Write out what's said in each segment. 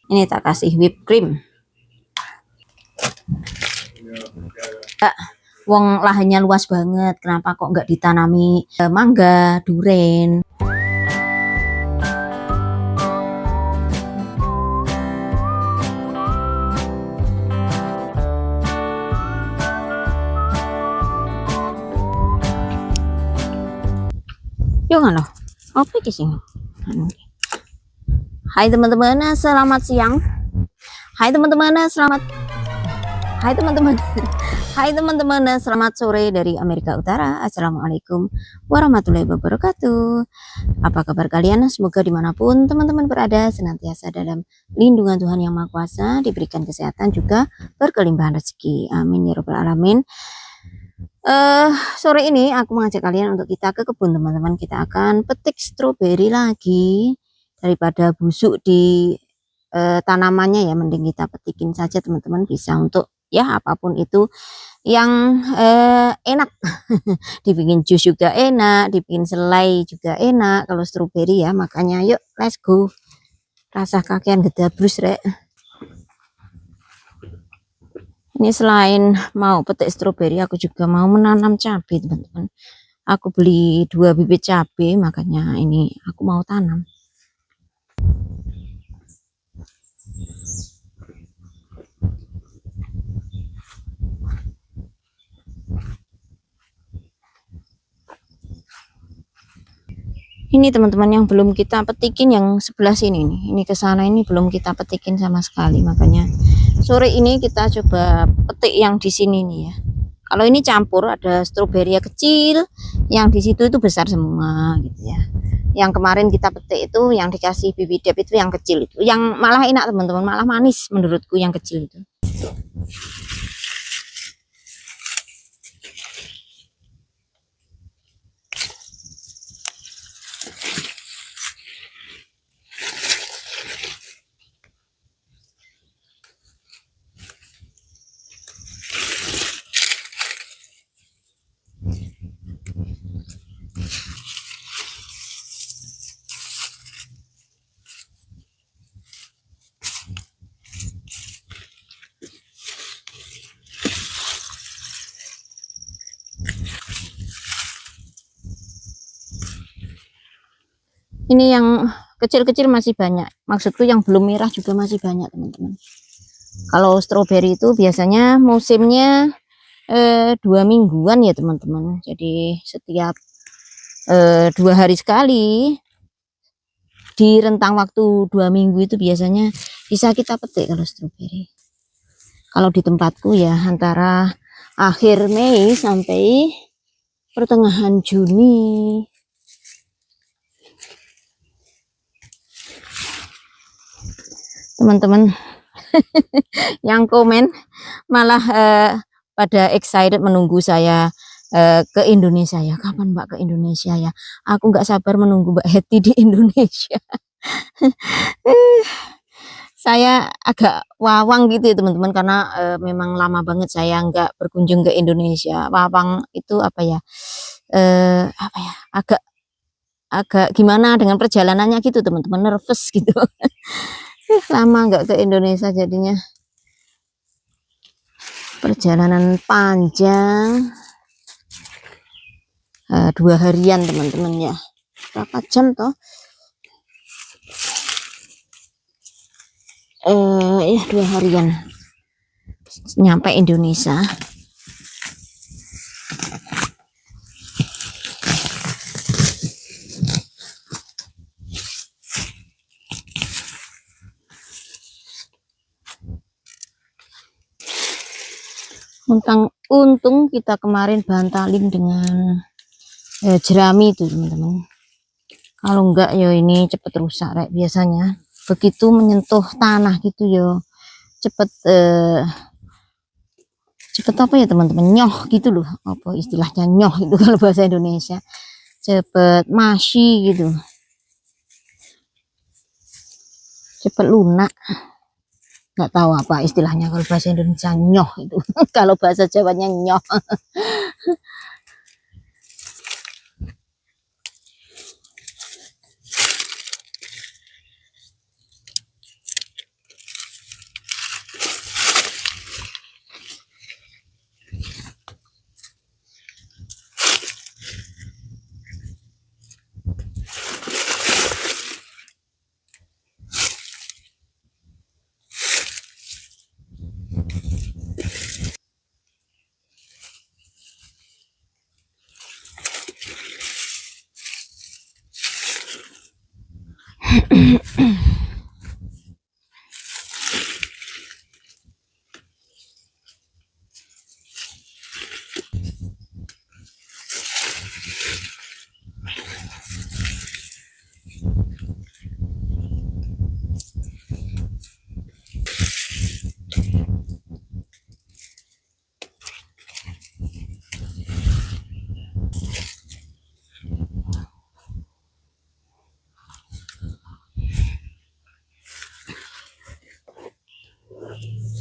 Ini tak kasih whipped cream. Wong lahannya luas banget, kenapa kok nggak ditanami mangga, duren? Yo nggak loh, apa sih? Hai teman-teman, selamat siang. Hai teman-teman, selamat. Hai teman-teman. Hai teman-teman, selamat sore dari Amerika Utara. Assalamualaikum warahmatullahi wabarakatuh. Apa kabar kalian? Semoga dimanapun teman-teman berada senantiasa dalam lindungan Tuhan Yang Maha Kuasa, diberikan kesehatan juga berkelimpahan rezeki. Amin ya robbal alamin. Sore ini aku mengajak kalian untuk kita ke kebun teman-teman. Kita akan petik stroberi lagi. Daripada busuk di tanamannya ya, mending kita petikin saja teman-teman. Bisa untuk ya apapun itu yang enak. Dibikin jus juga enak, dibikin selai juga enak kalau stroberi ya. Makanya yuk let's go. Rasa kakean gedabrus rek. Ini selain mau petik stroberi, aku juga mau menanam cabai teman-teman. Aku beli 2 bibit cabai, makanya ini aku mau tanam. Ini teman-teman yang belum kita petikin, yang sebelah sini nih. Ini ke sana ini belum kita petikin sama sekali, makanya sore ini kita coba petik yang di sini nih ya. Kalau ini campur, ada stroberi kecil, yang di situ itu besar semua gitu ya. Yang kemarin kita petik itu yang dikasih bibidep itu yang kecil itu, yang malah enak teman-teman, malah manis menurutku yang kecil itu. Ini yang kecil-kecil masih banyak, maksudku yang belum merah juga masih banyak teman-teman. Kalau stroberi itu biasanya musimnya 2 mingguan ya teman-teman, jadi setiap 2 hari sekali, di rentang waktu 2 minggu itu biasanya bisa kita petik kalau stroberi. Kalau di tempatku ya antara akhir Mei sampai pertengahan Juni. Teman-teman yang komen malah pada excited menunggu saya ke Indonesia ya. Kapan Mbak ke Indonesia ya? Aku nggak sabar menunggu Mbak Hetty di Indonesia. Saya agak wawang gitu ya teman-teman, karena memang lama banget saya nggak berkunjung ke Indonesia. Wawang itu apa ya? Apa ya? Agak gimana dengan perjalanannya gitu teman-teman, nervous gitu. Lama nggak ke Indonesia jadinya. Perjalanan panjang. 2 harian teman-teman ya. Berapa jam toh? Ya 2 harian nyampe Indonesia. Untung kita kemarin bantalin dengan jerami itu teman-teman. Kalau enggak ya ini cepet rusak kayak biasanya. Begitu menyentuh tanah gitu ya cepet cepet apa ya teman-teman, nyoh gitu loh, apa istilahnya nyoh itu kalau bahasa Indonesia, cepet masih gitu, cepet lunak, nggak tahu apa istilahnya kalau bahasa Indonesia nyoh itu. Kalau bahasa Jawanya nyoh.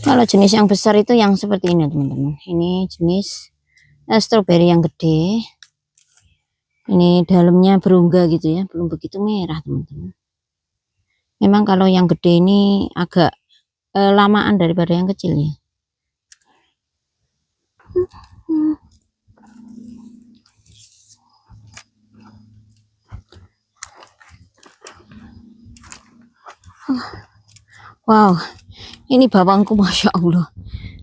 Kalau jenis yang besar itu yang seperti ini teman-teman. Ini jenis stroberi yang gede. Ini dalamnya berungga gitu ya, belum begitu merah teman-teman. Memang kalau yang gede ini agak lamaan daripada yang kecil ya. Wow, ini bawangku masya Allah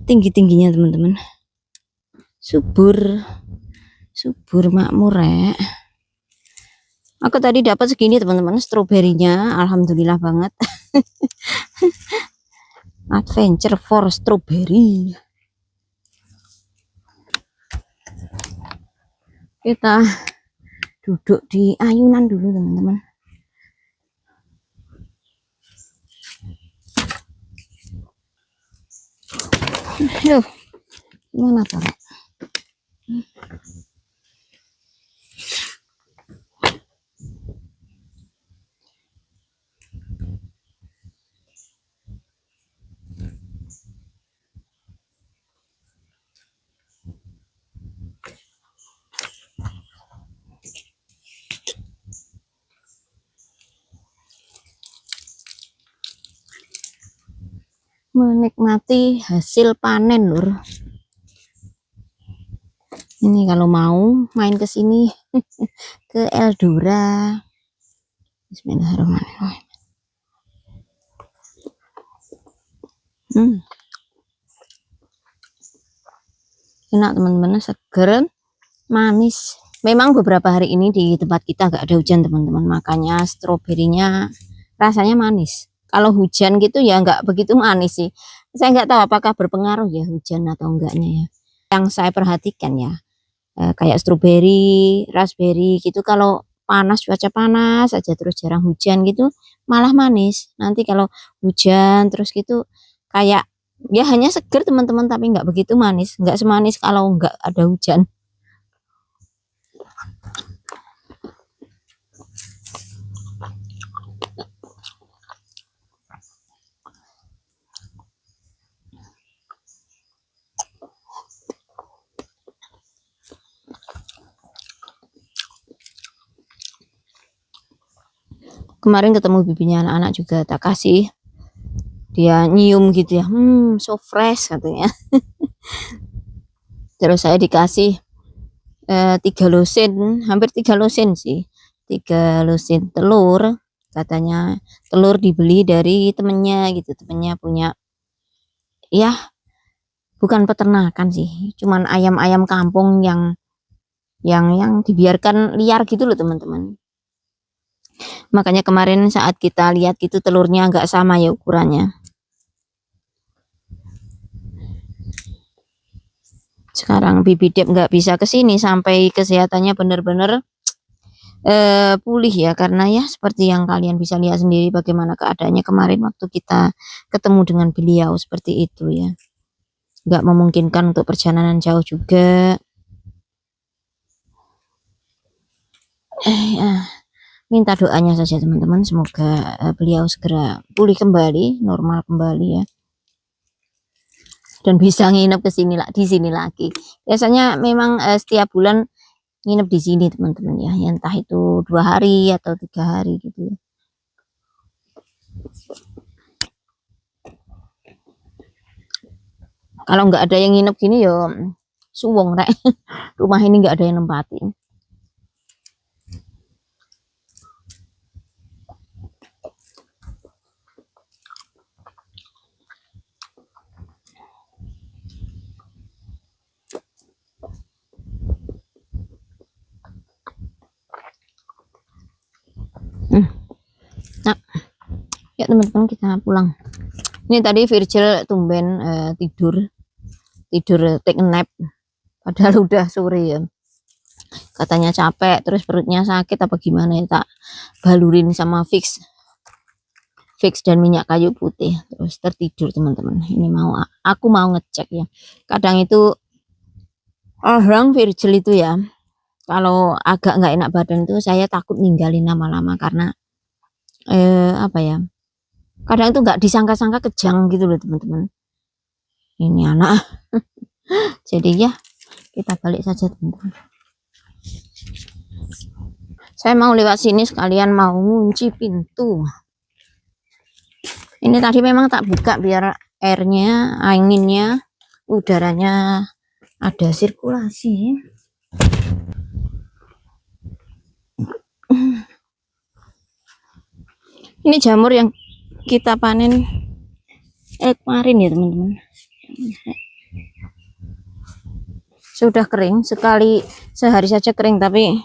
tinggi-tingginya teman-teman, subur makmur ya. Aku tadi dapat segini teman-teman stroberinya, alhamdulillah banget. Adventure for strawberry. Kita duduk di ayunan dulu teman-teman. Loh, gimana tuh? Menikmati hasil panen lur. Ini kalau mau main ke sini ke Eldora. Bismillahirrahmanirrahim. Enak teman-teman, seger, manis. Memang beberapa hari ini di tempat kita gak ada hujan teman-teman, makanya stroberinya rasanya manis. Kalau hujan gitu ya nggak begitu manis sih. Saya nggak tahu apakah berpengaruh ya hujan atau enggaknya ya. Yang saya perhatikan ya, kayak stroberi, raspberry gitu, kalau panas, cuaca panas aja terus jarang hujan gitu malah manis. Nanti kalau hujan terus gitu kayak ya hanya seger teman-teman, tapi nggak begitu manis, nggak semanis kalau nggak ada hujan. Kemarin ketemu bibinya anak-anak juga tak kasih, dia nyium gitu ya, so fresh katanya. Terus saya dikasih 3 lusin, hampir 3 lusin sih, 3 lusin telur. Katanya telur dibeli dari temennya gitu, temennya punya ya bukan peternakan sih, cuman ayam-ayam kampung yang dibiarkan liar gitu loh teman-teman. Makanya kemarin saat kita lihat gitu telurnya nggak sama ya ukurannya. Sekarang Bibi Dep nggak bisa kesini sampai kesehatannya benar-benar pulih ya, karena ya seperti yang kalian bisa lihat sendiri bagaimana keadaannya kemarin waktu kita ketemu dengan beliau seperti itu ya. Nggak memungkinkan untuk perjalanan jauh juga. Minta doanya saja teman-teman, semoga beliau segera pulih kembali, normal kembali ya, dan bisa nginep di sini lagi. Biasanya memang setiap bulan nginep di sini teman-teman ya, entah itu 2 hari atau 3 hari gitu ya. Kalau nggak ada yang nginep gini yo suwung rek. Rumah ini nggak ada yang nempatin. Nah, Ya teman-teman, kita pulang. Ini tadi Virgil tumben tidur take a nap, padahal udah sore ya. Katanya capek, terus perutnya sakit apa gimana ya, tak balurin sama fix dan minyak kayu putih, terus tertidur teman-teman. Ini aku mau ngecek ya. Kadang itu orang Virgil itu ya, kalau agak nggak enak badan tuh saya takut ninggalin lama-lama, karena apa ya, kadang itu nggak disangka-sangka kejang gitu loh teman-teman. Ini anak jadi ya kita balik saja teman-teman. Saya mau lewat sini sekalian mau ngunci pintu. Ini tadi memang tak buka biar airnya, anginnya, udaranya ada sirkulasi. Ini jamur yang kita panen kemarin ya teman-teman. Sudah kering, sehari saja kering, tapi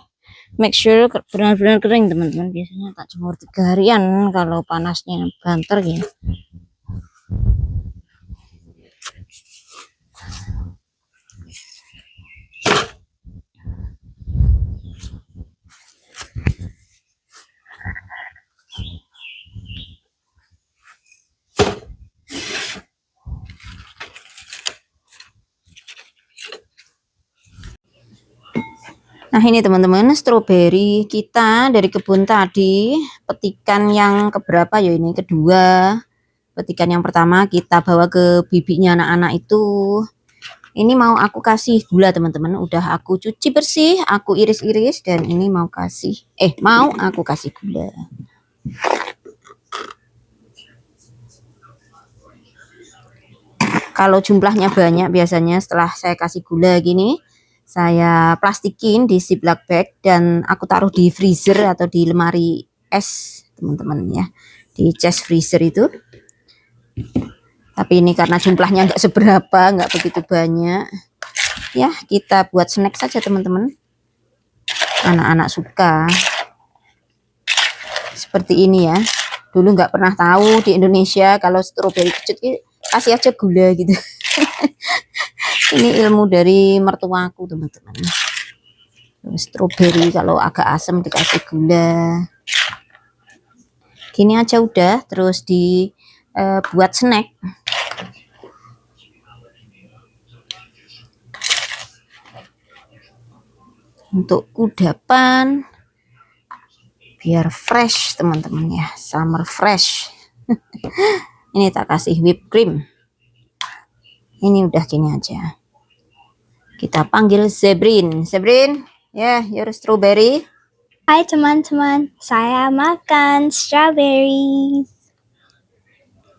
make sure benar-benar kering teman-teman. Biasanya tak jemur 3 harian kalau panasnya banter ya. Nah ini teman-teman, stroberi kita dari kebun tadi, petikan yang keberapa ya, ini kedua. Petikan yang pertama kita bawa ke bibitnya anak-anak itu. Ini mau aku kasih gula teman-teman, udah aku cuci bersih, aku iris-iris, dan ini mau aku kasih gula. Kalau jumlahnya banyak, biasanya setelah saya kasih gula gini, saya plastikin di ziploc bag dan aku taruh di freezer atau di lemari es teman-teman ya, di chest freezer itu. Tapi ini karena jumlahnya nggak seberapa, nggak begitu banyak ya, kita buat snack saja teman-teman. Anak-anak suka seperti ini ya. Dulu nggak pernah tahu di Indonesia kalau stroberi kecut kasih aja gula gitu. Ini ilmu dari mertuaku teman-teman. Stroberi kalau agak asam dikasih gula. Gini aja udah, terus buat snack. Untuk kudapan biar fresh teman-teman ya, summer fresh. Ini tak kasih whipped cream. Ini udah gini aja. Kita panggil Zebrin. Zebrin, ya, your strawberry. Hai teman-teman, saya makan strawberries.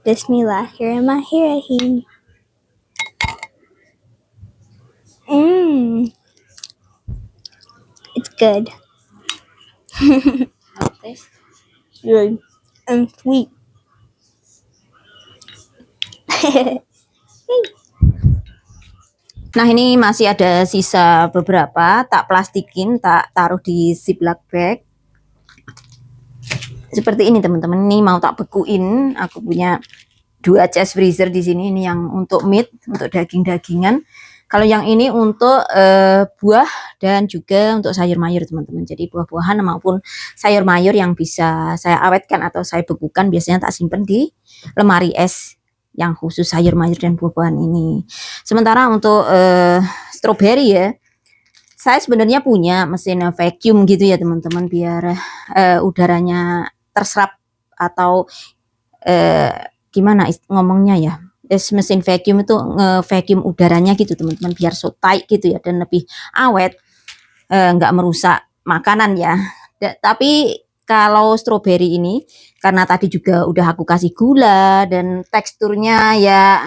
Bismillahirrahmanirrahim. It's good. Good and sweet. Nah ini masih ada sisa beberapa, tak plastikin, tak taruh di ziploc bag. Seperti ini teman-teman, ini mau tak bekuin. Aku punya 2 chest freezer di sini. Ini yang untuk meat, untuk daging-dagingan. Kalau yang ini untuk buah dan juga untuk sayur mayur teman-teman. Jadi buah-buahan maupun sayur mayur yang bisa saya awetkan atau saya bekukan, biasanya tak simpan di lemari es yang khusus sayur mayur dan buah-buahan ini. Sementara untuk stroberi ya, saya sebenarnya punya mesin vacuum gitu ya teman-teman, biar udaranya terserap atau gimana ngomongnya ya, mesin vacuum itu nge-vacuum udaranya gitu teman-teman, biar so tight gitu ya, dan lebih awet, nggak merusak makanan ya. Tapi kalau stroberi ini, karena tadi juga udah aku kasih gula dan teksturnya ya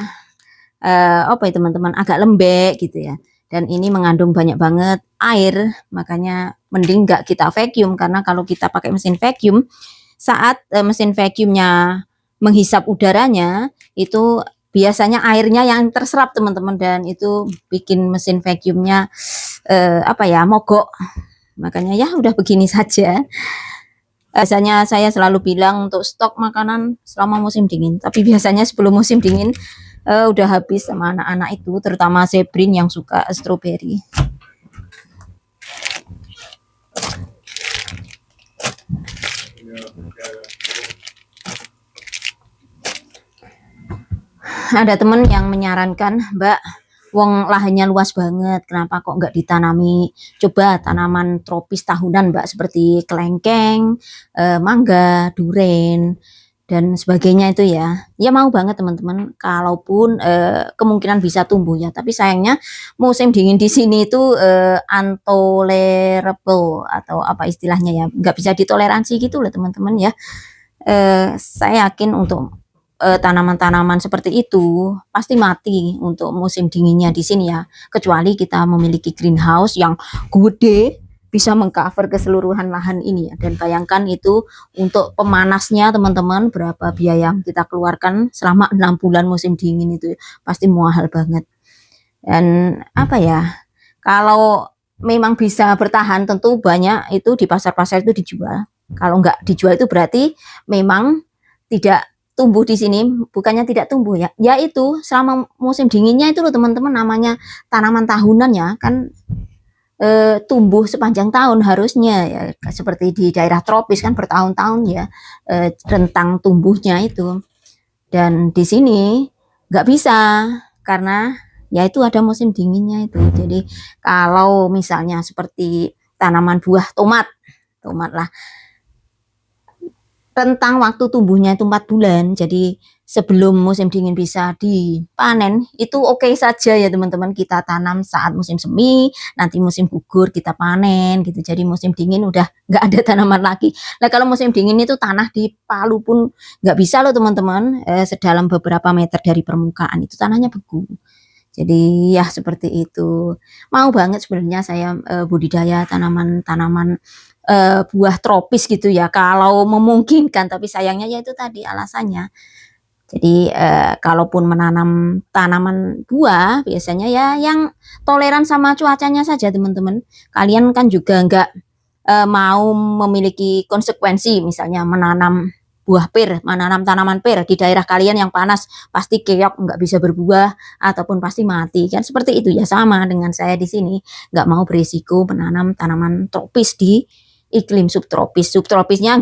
apa ya teman-teman, agak lembek gitu ya, dan ini mengandung banyak banget air, makanya mending nggak kita vacuum. Karena kalau kita pakai mesin vacuum, saat mesin vacuumnya menghisap udaranya, itu biasanya airnya yang terserap teman-teman, dan itu bikin mesin vacuumnya apa ya, mogok. Makanya ya udah begini saja. Biasanya saya selalu bilang untuk stok makanan selama musim dingin, tapi biasanya sebelum musim dingin udah habis sama anak-anak itu, terutama Zebrin yang suka stroberi. Ada temen yang menyarankan, Mbak, wong lahannya luas banget, kenapa kok nggak ditanami coba tanaman tropis tahunan, Mbak, seperti kelengkeng, mangga, duren, dan sebagainya itu ya. Ya mau banget teman-teman, kalaupun kemungkinan bisa tumbuh ya, tapi sayangnya musim dingin di sini itu untolerable atau apa istilahnya ya, nggak bisa ditoleransi gitu loh teman-teman ya. Saya yakin untuk tanaman-tanaman seperti itu pasti mati untuk musim dinginnya di sini ya, kecuali kita memiliki greenhouse yang gede bisa mengcover keseluruhan lahan ini ya. Dan bayangkan itu untuk pemanasnya teman-teman, berapa biaya yang kita keluarkan selama 6 bulan musim dingin itu pasti mahal banget. Dan apa ya, kalau memang bisa bertahan tentu banyak itu di pasar-pasar itu dijual. Kalau nggak dijual itu berarti memang tidak tumbuh di sini, bukannya tidak tumbuh ya, yaitu selama musim dinginnya itu loh teman-teman, namanya tanaman tahunan ya kan, tumbuh sepanjang tahun harusnya ya, seperti di daerah tropis kan bertahun-tahun ya rentang tumbuhnya itu. Dan di sini nggak bisa karena ya itu ada musim dinginnya itu. Jadi kalau misalnya seperti tanaman buah tomat lah, rentang waktu tumbuhnya itu 4 bulan. Jadi sebelum musim dingin bisa dipanen, itu oke saja ya teman-teman, kita tanam saat musim semi, nanti musim gugur kita panen gitu. Jadi musim dingin udah nggak ada tanaman lagi. Nah kalau musim dingin itu tanah di Palu pun nggak bisa loh teman-teman, sedalam beberapa meter dari permukaan itu tanahnya beku. Jadi ya seperti itu. Mau banget sebenarnya saya budidaya tanaman-tanaman buah tropis gitu ya, kalau memungkinkan, tapi sayangnya ya itu tadi alasannya. Jadi kalaupun menanam tanaman buah biasanya ya yang toleran sama cuacanya saja teman-teman. Kalian kan juga nggak mau memiliki konsekuensi, misalnya menanam buah pir, menanam tanaman pir di daerah kalian yang panas, pasti keok, nggak bisa berbuah, ataupun pasti mati, kan seperti itu ya. Sama dengan saya di sini, nggak mau berisiko menanam tanaman tropis di iklim subtropis. Subtropisnya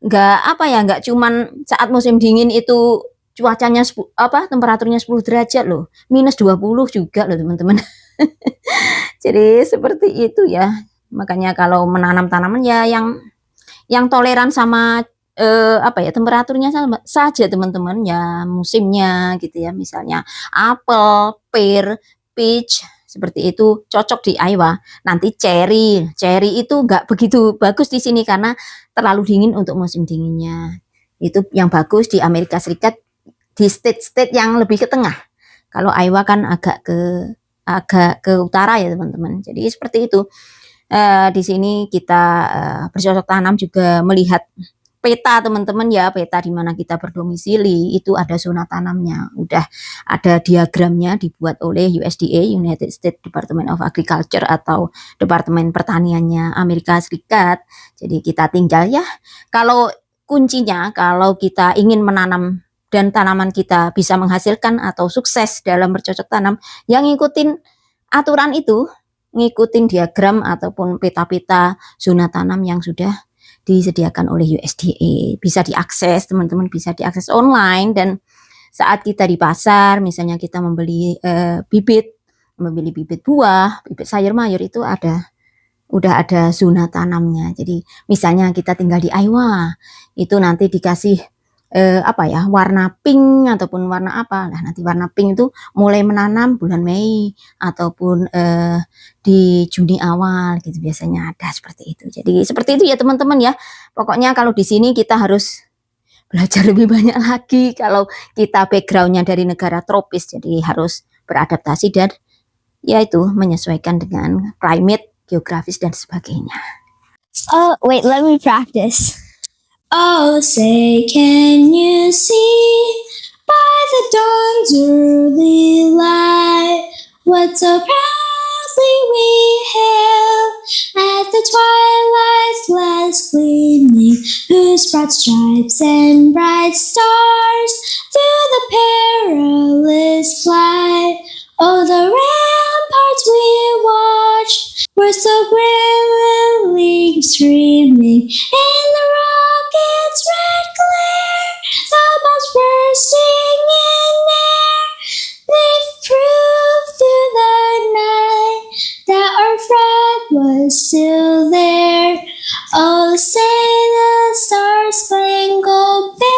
nggak apa ya, nggak cuman saat musim dingin itu cuacanya temperaturnya 10 derajat loh, minus 20 juga loh teman-teman. Jadi seperti itu ya. Makanya kalau menanam tanaman ya yang toleran sama temperaturnya sama saja teman-teman ya, musimnya gitu ya. Misalnya apel, pear, peach seperti itu cocok di Iowa. Nanti cherry itu nggak begitu bagus di sini karena terlalu dingin untuk musim dinginnya. Itu yang bagus di Amerika Serikat, di state-state yang lebih ke tengah. Kalau Iowa kan agak ke utara ya teman-teman. Jadi seperti itu. Di sini kita bercocok tanam juga melihat peta teman-teman ya, peta di mana kita berdomisili itu ada zona tanamnya, udah ada diagramnya dibuat oleh USDA, United States Department of Agriculture, atau Departemen Pertaniannya Amerika Serikat. Jadi kita tinggal ya, kalau kuncinya kalau kita ingin menanam dan tanaman kita bisa menghasilkan atau sukses dalam bercocok tanam, yang ngikutin aturan itu, ngikutin diagram ataupun peta-peta zona tanam yang sudah disediakan oleh USDA. Bisa diakses teman-teman, bisa diakses online. Dan saat kita di pasar misalnya kita membeli bibit buah, bibit sayur mayur, itu udah ada zona tanamnya. Jadi misalnya kita tinggal di Iowa, itu nanti dikasih warna pink ataupun warna apa. Nah, nanti warna pink itu mulai menanam bulan Mei ataupun di Juni awal gitu, biasanya ada seperti itu. Jadi seperti itu ya teman-teman ya. Pokoknya kalau di sini kita harus belajar lebih banyak lagi kalau kita backgroundnya dari negara tropis, jadi harus beradaptasi dan yaitu menyesuaikan dengan climate, geografis dan sebagainya. Oh, wait, let me practice. Oh, say, can you see by the dawn's early light what so proudly we hailed at the twilight's last gleaming whose broad stripes and bright stars through the perilous flight. Oh, the ramparts we watched were so grimly streaming in the rocket's red glare, the bombs bursting in air. They proved through the night that our flag was still there. Oh, say the star-spangled banner